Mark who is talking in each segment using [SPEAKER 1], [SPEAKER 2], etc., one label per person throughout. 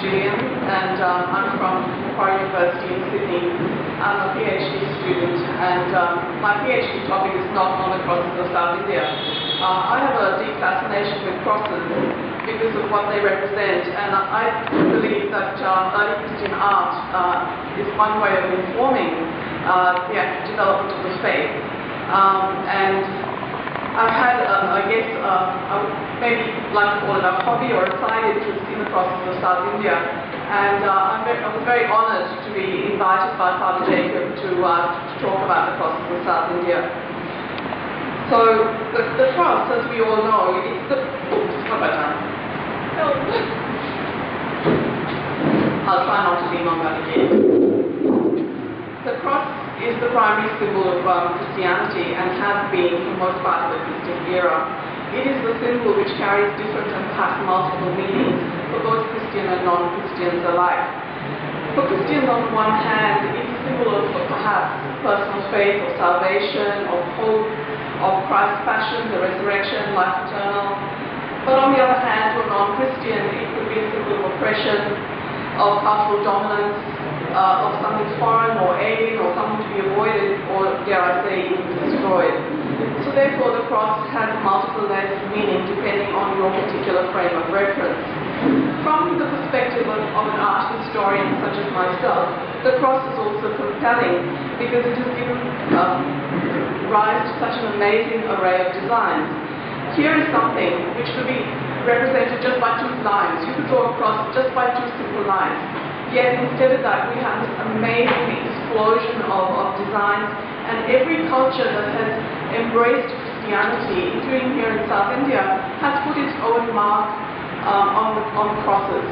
[SPEAKER 1] Gillian, and I'm from Kottayam University in Sydney. I'm a PhD student, and my PhD topic is not on the crosses of South India. I have a deep fascination with crosses because of what they represent, and I believe that early Christian art is one way of informing the development of the faith. And I've had, I guess, I would maybe like to call it a hobby or a side interest in the crosses of South India. And I was very honoured to be invited by Father Jacob to talk about the crosses of South India. So, the cross, as we all know, it's the... What have I done? I'll try not to lean on that again. The cross is the primary symbol of Christianity and has been for most part of the Christian era. It is the symbol which carries different and perhaps multiple meanings for both Christian and non-Christians alike. For Christians, on the one hand, it's a symbol of perhaps personal faith or salvation, of hope, of Christ's passion, the resurrection, life eternal. But on the other hand, to a non-Christian, it could be a symbol of oppression, of cultural dominance, of something foreign or alien or something to be avoided, or dare I say, even destroyed. So therefore the cross has multiple layers of meaning depending on your particular frame of reference. From the perspective of an art historian such as myself, the cross is also compelling because it has given rise to such an amazing array of designs. Here is something which could be represented just by 2 lines. You could draw a cross just by 2 simple lines. Yet instead of that, we have this amazing explosion of designs, and every culture that has embraced Christianity, including here in South India, has put its own mark on crosses.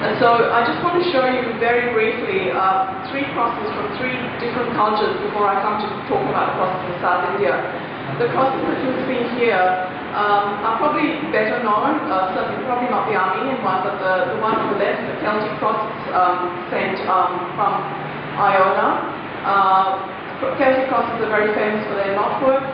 [SPEAKER 1] And so I just want to show you very briefly 3 crosses from 3 different cultures before I come to talk about crosses in South India. The crosses that you see here are probably better known, certainly probably not the Armenian one, but the one on the left, the Celtic cross sent from Iona. Celtic crosses are very famous for their knotwork.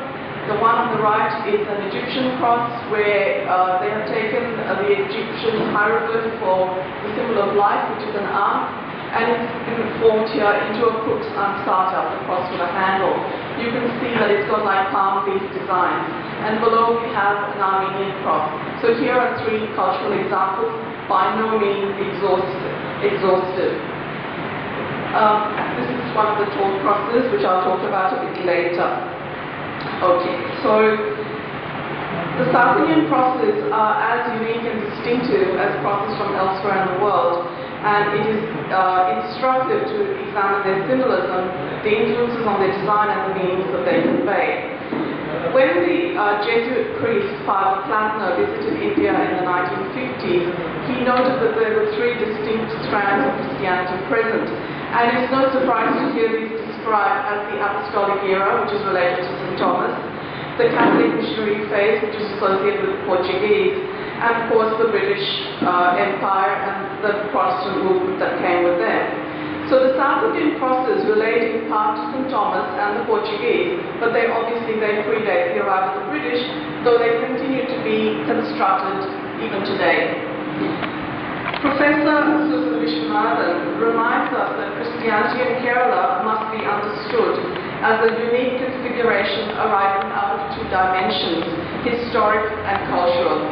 [SPEAKER 1] The one on the right is an Egyptian cross where they have taken the Egyptian hieroglyph for the symbol of life, which is an arm, and it's been formed here into a crook's ansata, the cross with a handle. You can see that it's got like palm leaf designs. And below we have an Armenian cross. So here are 3 cultural examples, by no means exhaustive. This is one of the tall crosses, which I'll talk about a bit later. Okay, so the South Indian crosses are as unique and distinctive as crosses from elsewhere in the world, and it is instructive to examine their symbolism, the influences on their design, and the meanings that they convey. When the Jesuit priest Father Platner visited India in the 1950s, he noted that there were 3 distinct strands of Christianity present, and it's no surprise to hear these described as the Apostolic era, which is related to St. Thomas, the Catholic missionary faith, which is associated with Portuguese, and of course the British Empire and the Protestant movement that came with them. So the South Indian crosses relate in part to St. Thomas and the Portuguese, but they predate the arrival of the British, though they continue to be constructed even today. Professor Susan Vishwanathan reminds us that Christianity in Kerala must be understood as a unique configuration arising out of 2 dimensions, historic and cultural.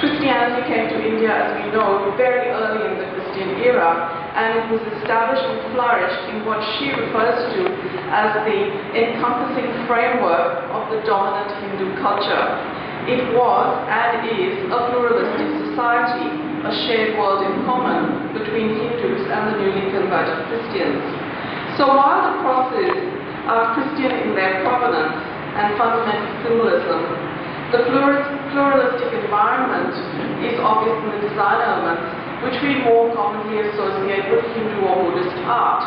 [SPEAKER 1] Christianity came to India, as we know, very early in the Christian era, and it was established and flourished in what she refers to as the encompassing framework of the dominant Hindu culture. It was, and is, a pluralistic society, a shared world in common between Hindus and the newly converted Christians. So while the crosses are Christian in their provenance and fundamental symbolism, the pluralistic environment is obvious in the design elements, which we more commonly associate with Hindu or Buddhist art.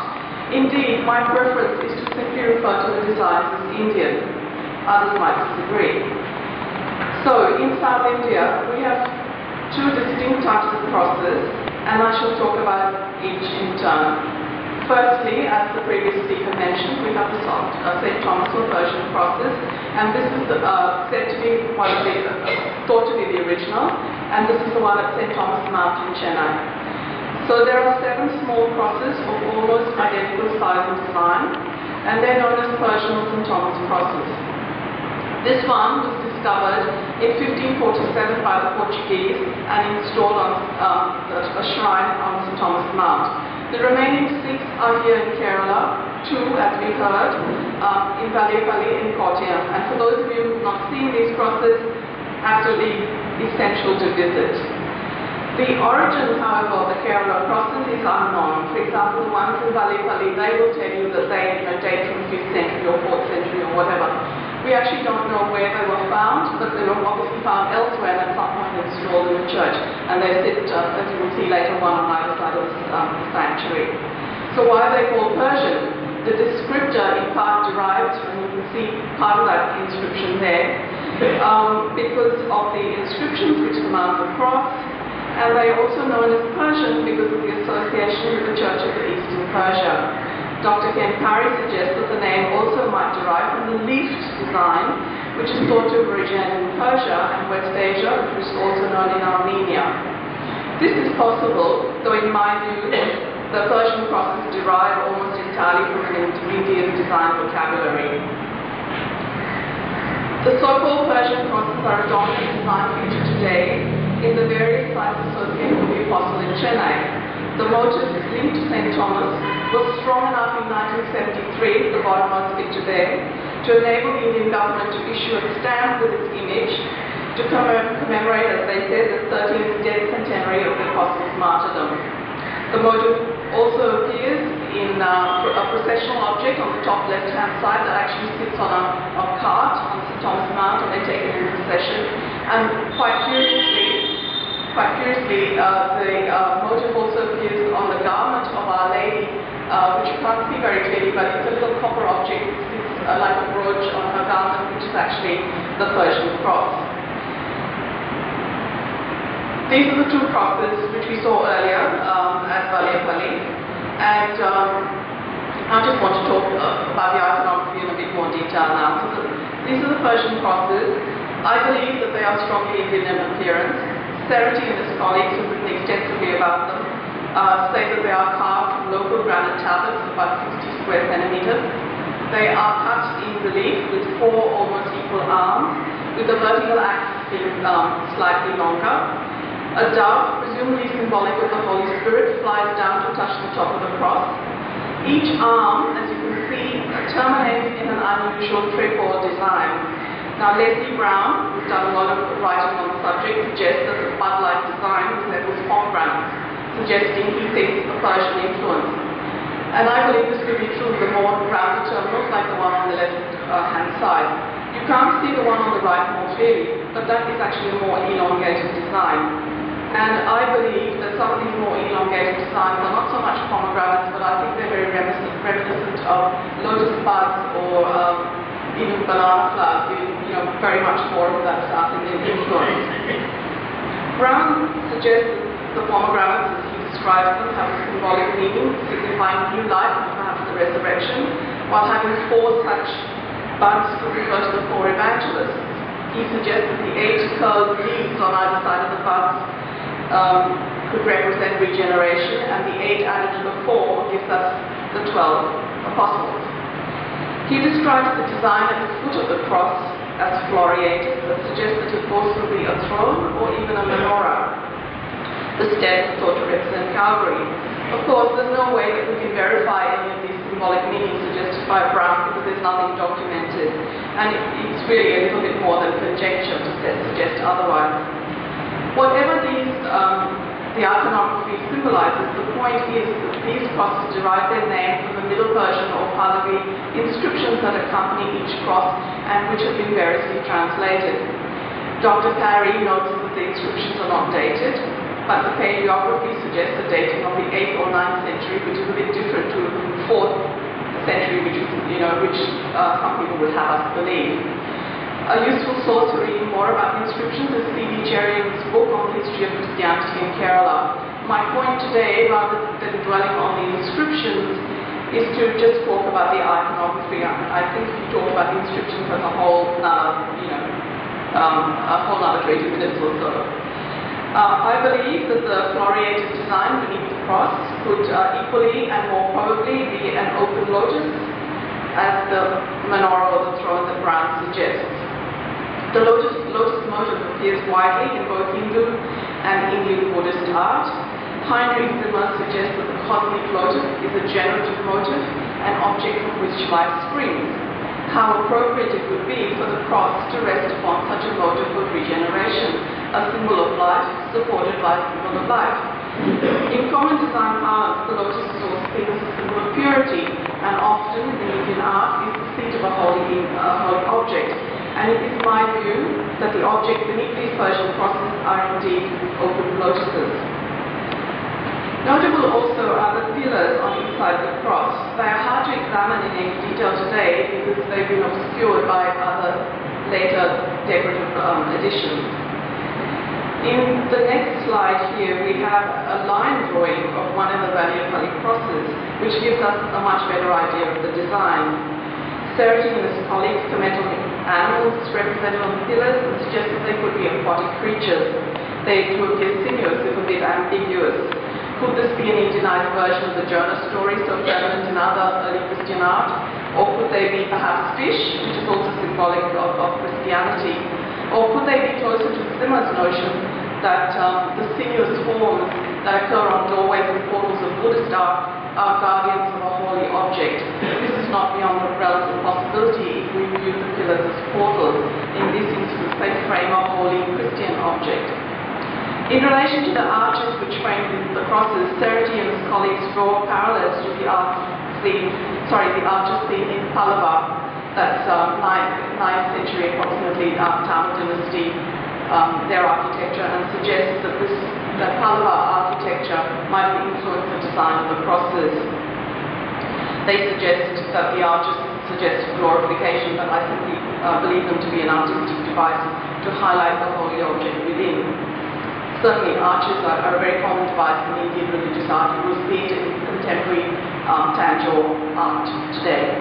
[SPEAKER 1] Indeed, my preference is to simply refer to the designs as Indian. Others might disagree. So, in South India, we have 2 distinct types of crosses, and I shall talk about each in turn. Firstly, as the previous speaker mentioned, we have the St. Thomas or Persian crosses, and this is said to be thought to be the original, and this is the one at St. Thomas Mount in Chennai. So there are 7 small crosses of almost identical size and design, and they're known as Persian or St. Thomas crosses. This one was discovered in 1547 by the Portuguese and installed on a shrine on St. Thomas Mount. The remaining 6 are here in Kerala, 2, as we heard, in Vallepalli in Kottayam. And for those of you who have not seen these crosses, absolutely essential to visit. The origin, however, of the Kerala crosses is unknown. For example, the ones in Vallepalli, they will tell you that they date from 5th century or 4th century or whatever. We actually don't know where they were found, but they were obviously found elsewhere and at some point installed in the church. And they sit, as you will see later, one on either side of the sanctuary. So why are they called Persian? The descriptor in part derived, and you can see part of that inscription there, because of the inscriptions which surmount the cross, and they are also known as Persian because of the association with the Church of the East in Persia. Dr. Ken Parry suggests that the name also might derive from the leafed design, which is thought to have originated in Persia and West Asia, which is also known in Armenia. This is possible, though in my view, the Persian crosses derive almost entirely from an Indian design vocabulary. The so-called Persian crosses are a dominant design feature today in the various sites associated with the Apostle in Chennai. The motive linked to St. Thomas was strong enough in 1973, the bottommost picture there, to enable the Indian government to issue a stamp with its image to commemorate, as they said, the 13th death centenary of the Apostle's martyrdom. The motive also appears in a processional object on the top left-hand side that actually sits on a cart on St. Thomas Mount, and they take it in procession. And quite curiously, the motive also appears on the garment of Our Lady, which you can't see very clearly, but it's a little copper object that sits like a brooch on her garment, which is actually the Persian cross. These are the 2 crosses which we saw earlier at Vallepalli, and I just want to talk about the iconography in a bit more detail now. So these are the Persian crosses. I believe that they are strongly Indian in appearance. Seeri and his colleagues have written extensively about them, say that they are carved from local granite tablets about 60 square centimeters. They are cut in relief with 4 almost equal arms, with the vertical axis being slightly longer. A dove, presumably symbolic of the Holy Spirit, flies down to touch the top of the cross. Each arm, as you can see, terminates in an unusual trapdoor design. Now, Leslie Brown, who's done a lot of writing on the subject, suggests that the bud-like design resembles pomegranates, suggesting he thinks a Persian influence. And I believe this could be true of the more rounded terminals, like the one on the left-hand side. You can't see the one on the right more clearly, but that is actually a more elongated design. And I believe that some of these more elongated designs are not so much pomegranates, but I think they're very reminiscent of lotus buds or even banana flowers, giving very much more of that South Indian influence. Brown suggests that the pomegranates, as he describes them, have a symbolic meaning, signifying new life and perhaps the resurrection, while having 4 such buds could refer to the 4 evangelists. He suggests that the 8 curled leaves on either side of the buds could represent regeneration, and the 8 added to the 4 gives us the 12 apostles. He describes the design at the foot of the cross as floriated, that suggests that it possibly a throne or even a menorah. The steps are thought to represent Calvary. Of course, there's no way that we can verify any of these symbolic meanings suggested by Brown because there's nothing documented, and it's really a little bit more than conjecture to suggest otherwise. Whatever the iconography symbolizes, the point is that these crosses derive their name from the Middle Persian or Pahlavi inscriptions that accompany each cross and which have been variously translated. Dr. Parry notes that the inscriptions are not dated, but the paleography suggests the dating of the 8th or 9th century, which is a bit different to the 4th century, which some people would have us believe. A useful source for reading more about the inscriptions is C.B. Cherry's book on the history of Christianity in Kerala. My point today, rather than dwelling on the inscriptions, is to just talk about the iconography. I think if you talk about the inscriptions as a whole, whole other 20 minutes or so. I believe that the floriated design beneath the cross could equally and more probably be an open lotus, as the menorah or the throne that Brown suggests. The lotus motive appears widely in both Hindu and Indian Buddhist art. Heinrich Zimmer suggests that the cosmic lotus is a generative motive, an object from which life springs. How appropriate it would be for the cross to rest upon such a motive of regeneration, a symbol of life supported by a symbol of life. In common design parlance, the lotus is also seen as a symbol of purity, and often in Indian art is the seat of a holy object. And it is my view that the object beneath these Persian crosses are indeed open lotuses. Notable also are the pillars on each side of the cross. They are hard to examine in any detail today because they've been obscured by other later decorative additions. In the next slide here, we have a line drawing of one of the Valley crosses, which gives us a much better idea of the design. Seeri and his colleagues comment on the animals represented on the pillars and suggest that they could be aquatic creatures. They do appear sinuous, if a bit ambiguous. Could this be an Indianized version of the Jonah story so prevalent in other early Christian art? Or could they be perhaps fish, which is also symbolic of Christianity? Or could they be closer to Zimmer's notion that the sinuous forms that occur on doorways and portals of Buddhist art are guardians of a holy object? This is not beyond the realms of possibility if we view the pillars as portals. In this instance, they frame a holy Christian object. In relation to the arches which frame the crosses, Seeri and his colleagues draw parallels to the arches seen in Pallava, that's 9th century approximately Tamil dynasty, their architecture, and suggests that Pallava architecture might have influenced the design of the crosses. They suggest that the arches suggest glorification, but I simply believe them to be an artistic device to highlight the holy object within. Certainly, arches are a very common device in Indian religious art. You will see it in contemporary Tanjore art today.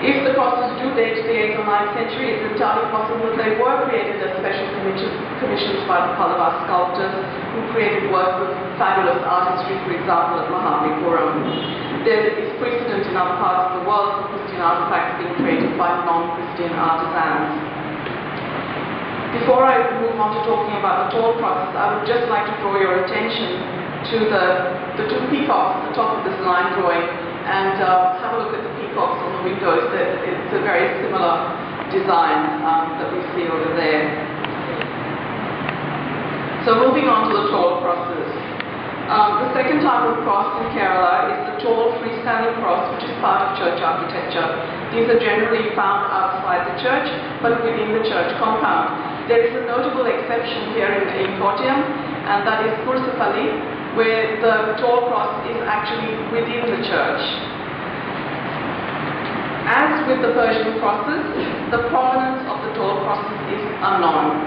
[SPEAKER 1] If the crosses do date to the 8th or 9th century, it's entirely possible that they were created as special commissions by the Pallava sculptors who created works of fabulous artistry, for example, at Mahabalipuram. There is precedent in other parts of the world for Christian artifacts being created by non-Christian artisans. Before I move on to talking about the tall crosses, I would just like to draw your attention to the two peacocks at the top of this line drawing, and have a look at the peacocks on the windows. It's a very similar design that we see over there. So moving on to the tall crosses. The second type of cross in Kerala is the tall freestanding cross, which is part of church architecture. These are generally found outside the church, but within the church compound. There is a notable exception here in Kottayam, and that is Kursapalli, where the tall cross is actually within the church. As with the Persian crosses, the provenance of the tall crosses is unknown.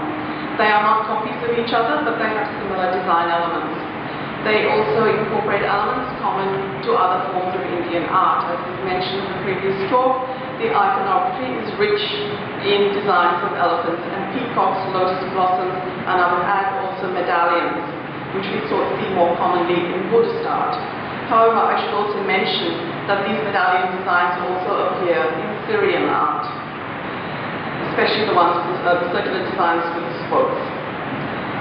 [SPEAKER 1] They are not copies of each other, but they have similar design elements. They also incorporate elements common to other forms of Indian art. As was mentioned in the previous talk, the iconography is rich in designs of elephants and peacocks, lotus blossoms, and I would add also medallions, which we see more commonly in Buddhist art. However, I should also mention that these medallion designs also appear in Syrian art, especially the ones with the circular designs with spokes.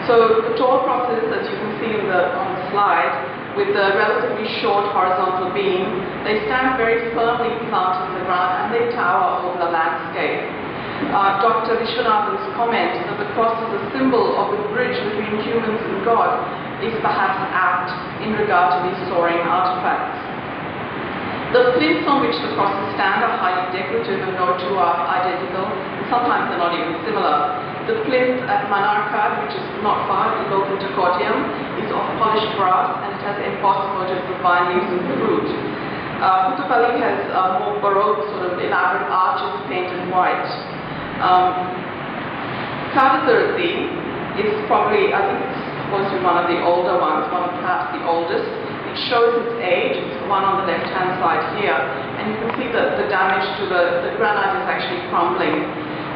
[SPEAKER 1] So the tall crosses, as you can see on the slide, with the relatively short horizontal beam, they stand very firmly planted in the ground and they tower over the landscape. Dr. Vishwanathan's comment that the cross is a symbol of the bridge between humans and God is perhaps apt in regard to these soaring artifacts. The plinths on which the crosses stand are highly decorative and no two are identical, and sometimes they're not even similar. The plinth at Manarkad, which is not far, local to Kottayam, is of polished brass and it has embossed motifs of vine leaves and fruit. Kottayam has more baroque, sort of elaborate arches painted white. Kadathurthi is probably, I think it's supposed to be one of the older ones, one of perhaps the oldest. It shows its age. It's the one on the left-hand side here, and you can see that the damage to the granite is actually crumbling.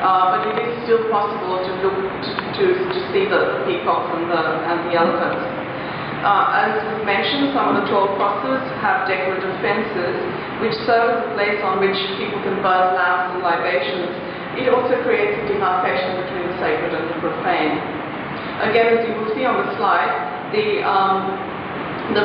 [SPEAKER 1] but it is still possible to look to see the peacocks and the elephants. As was mentioned, some of the tall crosses have decorative fences which serve as a place on which people can burn lamps and libations. It also creates a demarcation between the sacred and the profane. Again, as you will see on the slide, the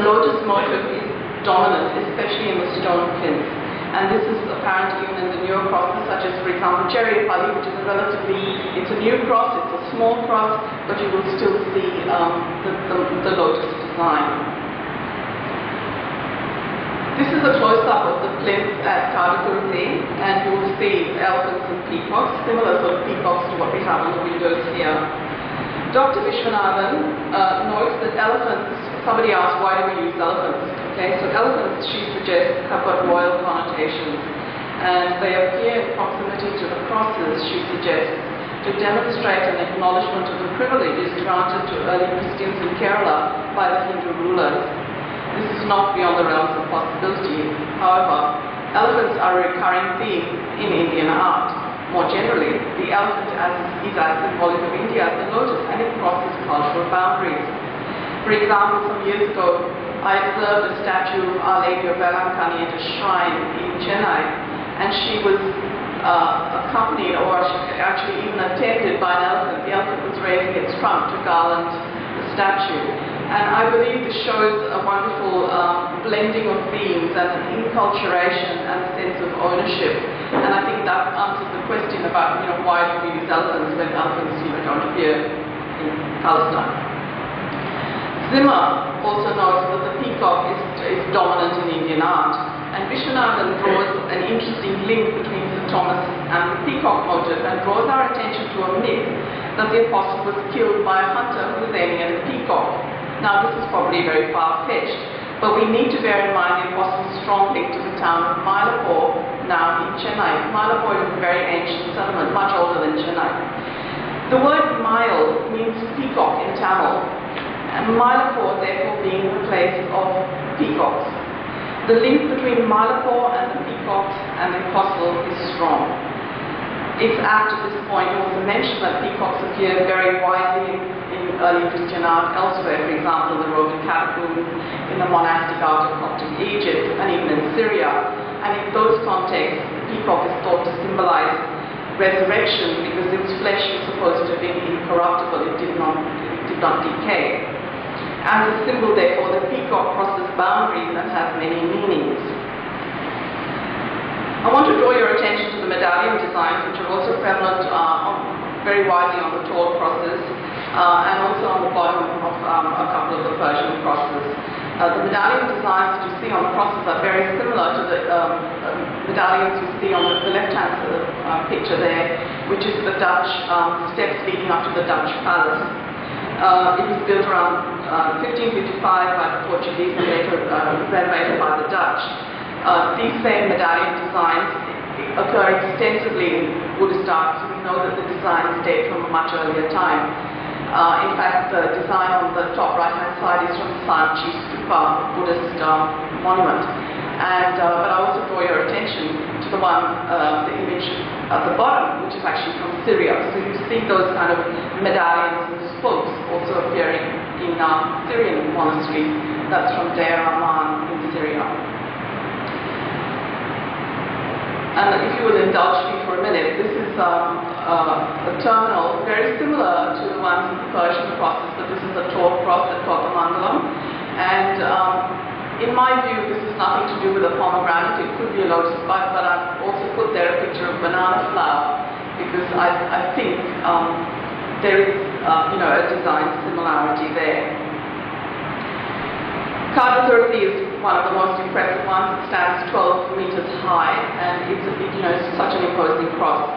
[SPEAKER 1] lotus motif is dominant, especially in the stone plinths. And this is apparent even in the newer crosses, such as, for example, Cherrypalli, which is it's a new cross, it's a small cross, but you will still see the lotus design. This is a close-up of the plinth at Kottayam, and you will see elephants and peacocks, similar sort of peacocks to what we have on the windows here. Dr. Vishwanathan notes that elephants, somebody asked why do we use elephants? Okay, so elephants, she suggests, have got royal connotations, and they appear in proximity to the crosses, she suggests, to demonstrate an acknowledgement of the privileges granted to early Christians in Kerala by the Hindu rulers. This is not beyond the realms of possibility. However, elephants are a recurring theme in Indian art. More generally, the elephant is as symbolic of India as the lotus, and it crosses cultural boundaries. For example, some years ago, I observed a statue of Our Lady of Velankani at a shrine in Chennai, and she was accompanied, or actually even attended by an elephant. The elephant was raising its trunk to garland the statue. And I believe this shows a wonderful blending of themes and an inculturation and a sense of ownership. And I think that answers the question about, why do we use elephants when elephants, don't appear in Palestine. Zimmer also notes that the peacock is dominant in Indian art, and Vishwanathan draws an interesting link between St. Thomas and the peacock motif, and draws our attention to a myth that the apostle was killed by a hunter who was aiming at a peacock. Now, this is probably very far-fetched, but we need to bear in mind the apostle's strong link to the town of Mylapore, now in Chennai. Mylapore is a very ancient settlement, much older than Chennai. The word Myl means peacock in Tamil, and Mylapore therefore being the place of peacocks. The link between Mylapore and the peacocks and the apostle is strong. It's apt at this point to also mention that peacocks appear very widely in early Christian art elsewhere, for example, in the Roman catacombs, in the monastic art of Coptic Egypt, and even in Syria. And in those contexts, the peacock is thought to symbolize resurrection because its flesh is supposed to have been incorruptible, it did not decay. As a symbol, therefore, the peacock crosses boundaries and has many meanings. I want to draw your attention to the medallion designs, which are also prevalent very widely on the tall crosses and also on the bottom of a couple of the Persian crosses. The medallion designs that you see on the crosses are very similar to the medallions you see on the left-hand picture there, which is the Dutch steps leading up to the Dutch palace. It was built around 1555 by the Portuguese and later renovated by the Dutch. These same medallion designs occur extensively in Buddhist art, so we know that the designs date from a much earlier time. In fact, the design on the top right-hand side is from the Sanchi Stupa Buddhist monument. And but I also draw your attention to the image at the bottom, which is actually from Syria. So you see those kind of medallions and spokes also appearing in Syrian monasteries. That's from Deir Aman in Syria. And if you will indulge me for a minute, this is a terminal very similar to the ones in the Persian crosses, but this is a tall cross at Kottayam. And in my view, this has nothing to do with a pomegranate. It could be a lotus bud, but I've also put there a picture of banana flower because I think there is a design similarity there. Kottayam is one of the most impressive ones. It stands 12 meters high, and it's such an imposing cross.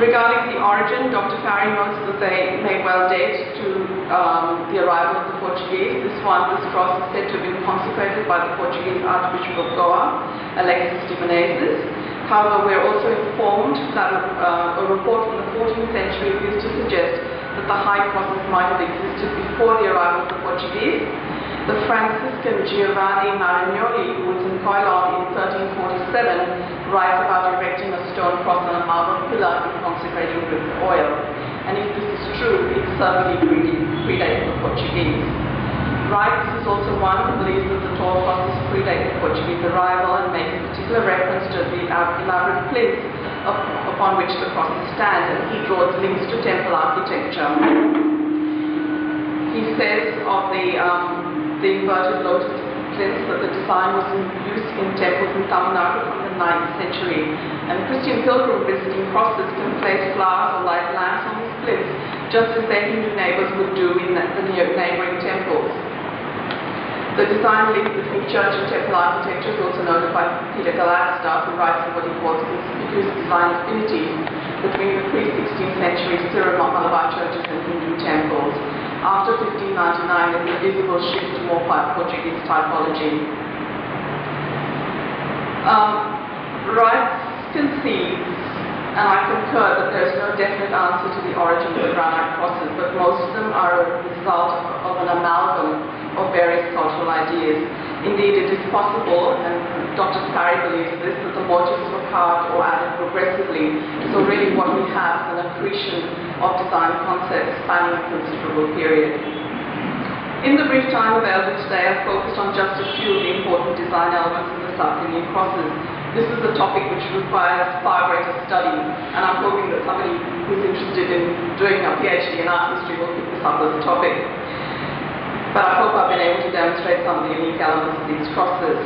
[SPEAKER 1] Regarding the origin, Dr. Farry notes that they may well date to the arrival of the Portuguese. This cross is said to have been consecrated by the Portuguese Archbishop of Goa, Alexis de Menezes. However, we are also informed that a report from the 14th century appears to suggest that the high crosses might have existed before the arrival of the Portuguese. The Franciscan Giovanni Marignoli, who was in Ceylon in 1347, writes about erecting a stone cross on a marble pillar is consecrating with oil. And if this is true, it certainly predates the Portuguese. Wright is also one who believes that the tall crosses predate the Portuguese arrival and makes particular reference to the elaborate plinths upon which the crosses stand, and he draws links to temple architecture. He says of the inverted lotus plinths that the design was in use in temples in Tamil Nadu from the 9th century, and Christian pilgrim visiting crosses can place flowers or light lamps on these plinths, just as their Hindu neighbours would do in the neighbouring temples. The design link between church and temple architecture is also noted by Peter Gladstone, who writes in what he calls conspicuous design affinities between the pre-16th century Syro-Malabar churches and Hindu temples. After 1599, there's a visible shift to more Portuguese typology. Wright concedes, and I concur, that there is no definite answer to the origin of the granite crosses, but most of them are a result of an amalgam of various cultural ideas. Indeed, it is possible, and Dr. Syriac believes this, that the motifs were carved or added progressively. So really what we have is an accretion of design concepts spanning a considerable period. In the brief time available today, I've focused on just a few of the important design elements of the South Indian crosses. This is a topic which requires far greater study, and I'm hoping that somebody who's interested in doing a PhD in art history will pick this up as a topic. But I hope I've been able to demonstrate some of the unique elements of these crosses.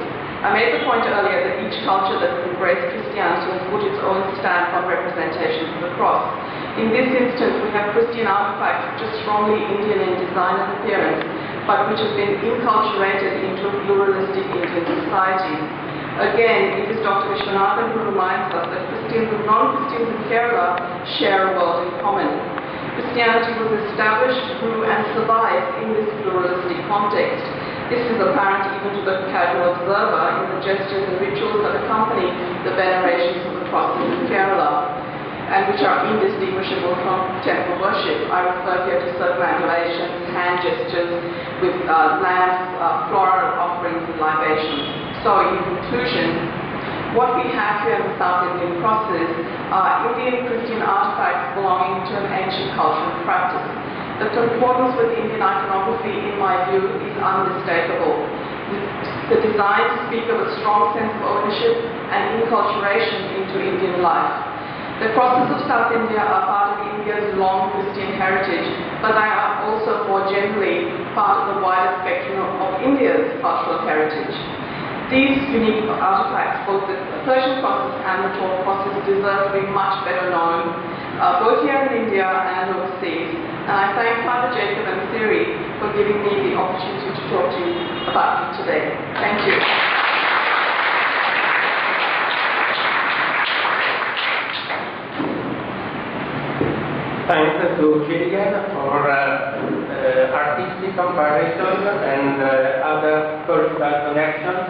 [SPEAKER 1] I made the point earlier that each culture that has embraced Christianity has put its own stamp on representations of the cross. In this instance, we have Christian artifacts which are strongly Indian in design and appearance, but which have been inculturated into a pluralistic Indian society. Again, it is Dr. Vishwanathan who reminds us that Christians and non-Christians in Kerala share a world in common. Christianity was established, grew and survived in this pluralistic context. This is apparent even to the casual observer in the gestures and rituals that accompany the venerations of the crosses in Kerala, and which are indistinguishable from temple worship. I refer here to circumambulations, hand gestures with lamps, floral offerings and libations. So in conclusion, what we have here in the South Indian crosses are Indian Christian artifacts belonging to an ancient culture and practice. The concordance with Indian iconography, in my view, is unmistakable. The designs speak of a strong sense of ownership and inculturation into Indian life. The crosses of South India are part of India's long Christian heritage, but they are also more generally part of the wider spectrum of India's cultural heritage. These unique artifacts, both the Persian crosses and the tall crosses, deserve to be much better known, both here in India and overseas. And I thank Father Jacob and Seeri for giving me the opportunity to talk to you about it today. Thank you.
[SPEAKER 2] Thanks to Gillian for artistic comparison and other cultural connections.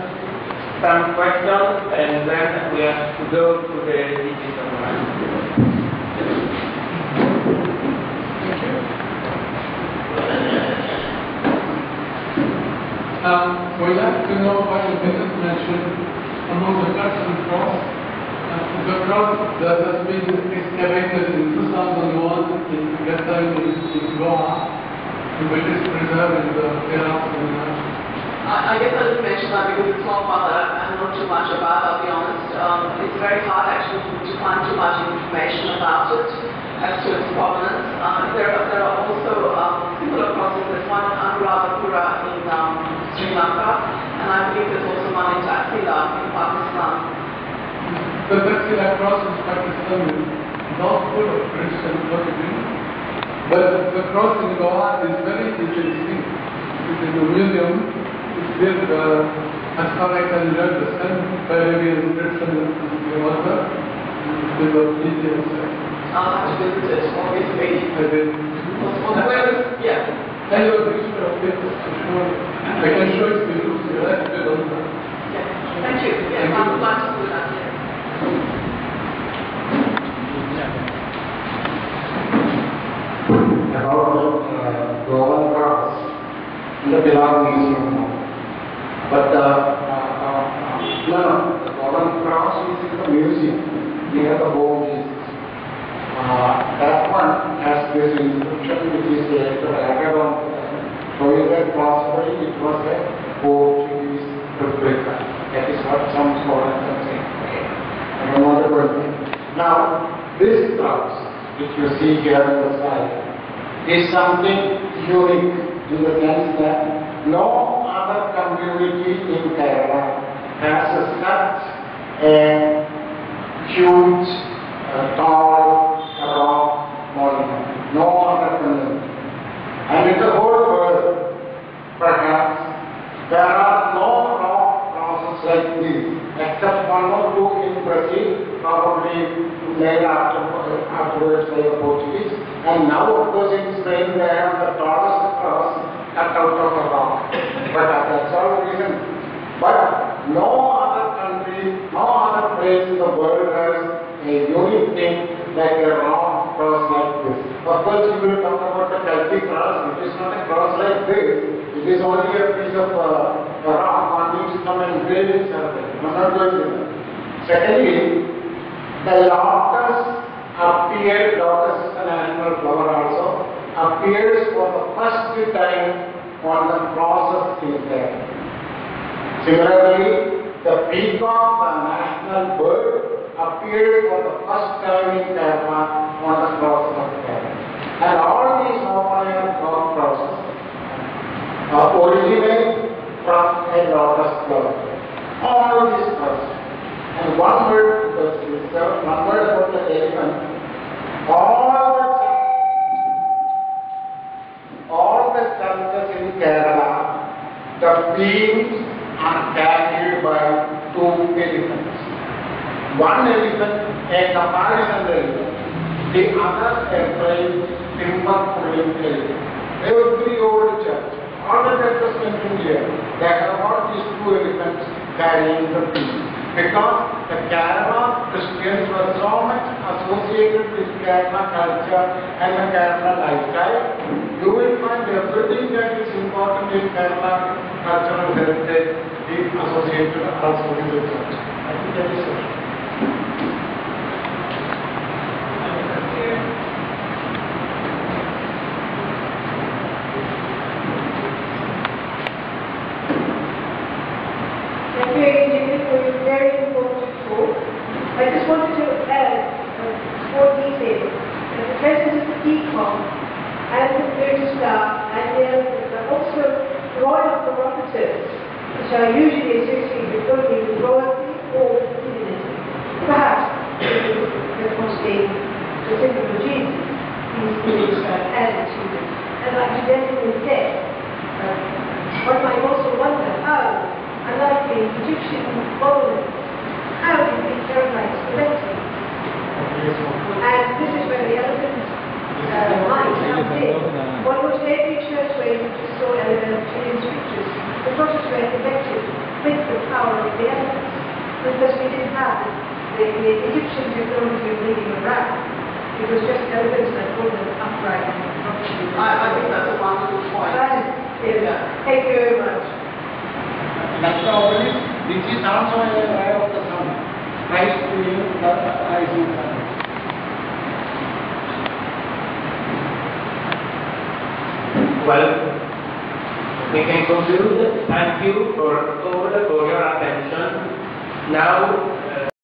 [SPEAKER 2] Some questions, and then we have to go to the digital one.
[SPEAKER 3] Thank you. We'd like to know what you didn't mention among the cuts and cross. The cross that has been excavated in 2001 in Kottayam in Goa, which is preserved in the terrace.
[SPEAKER 1] I guess I didn't mention that because it's not one that I know too much about, I'll be honest. It's very hard actually to find too much information about it as to its provenance. There are also similar crosses. There's one in Anuradhapura in Sri Lanka, and I believe there's also one in Taxila in Pakistan.
[SPEAKER 3] The Taxila cross in Pakistan is not full of Christian origin, but the cross in Goa is very interesting. It's in a museum. With as far as I can learn, the same Arabian inscription in the water with the details.
[SPEAKER 1] I'll have to visit it, obviously. Yeah.
[SPEAKER 3] I have a picture of it. I can show it to you. Yeah.
[SPEAKER 1] Thank you. Yeah, I would like to do that. Yeah.
[SPEAKER 4] About the Goan cross in the Pilar Museum. But the Goan cross is in the museum. near the bowl Jesus. That one has this inscription which is later added on, showing that possibly it was a Portuguese replica. That is what some scholars are saying. I don't want to go into it. Now, this cross, which you see here on the slide, is something unique in the sense that no other community in Kerala has such a huge, tall rock monument. No other community. And in the whole world, perhaps, there are no rock crosses like this, except one or two in Brazil, probably made afterwards by the Portuguese. And now, of course, in Spain, they have the tallest cross cut out of a rock. But that's all the reason. But no other country, no other place in the world has a unique thing like a rock cross like this. Of course, you will talk about the Celtic cross. It is not a cross like this. It is only a piece of rock on which some engravings are there. I'm not going to that. Secondly, the lotus appeared, lotus is an animal flower also, appears for the first time on the crosses in there. Similarly, the peacock, the national bird, appeared for the first time in Kerala on the crosses of Kerala. And all these Hawaiian crosses originate from a lotus flower. All these crosses. And one word about the elephant. All the churches in Kerala, the beams are carried by two elephants. One elephant, a comparison elephant, the other a plain timber pulling elephant. Every old church, all the churches in India, they have got these two elephants carrying the beams. Because the Kerala Christians were so much associated with Kerala culture and the Kerala lifestyle, you will find everything that is important in Kerala cultural heritage is associated also with the church. I think that is it.
[SPEAKER 5] Very important talk. I just wanted to add more detail. The presence of the peacock and the British star and the elephant are also royal prerogatives, which are usually associated only with royalty or divinity. Perhaps demonstrating the symbol of Jesus, these things are added to it. And accidental death. One might also wonder how, unlike the Egyptian monuments, how did these termites collect it? And this is where the elephants might come in. Almost every church where you saw elephants in scriptures, the crosses were connected with the power of the elephants. Because we didn't have the Egyptian technology of leading around. It was just elephants that hold them upright.
[SPEAKER 1] I think that's a wonderful point.
[SPEAKER 5] Thank you very much.
[SPEAKER 3] That's the obelisk, which is also a ray of the sun. Christ being the rising sun.
[SPEAKER 2] Well, we can conclude. Thank you for your attention. Now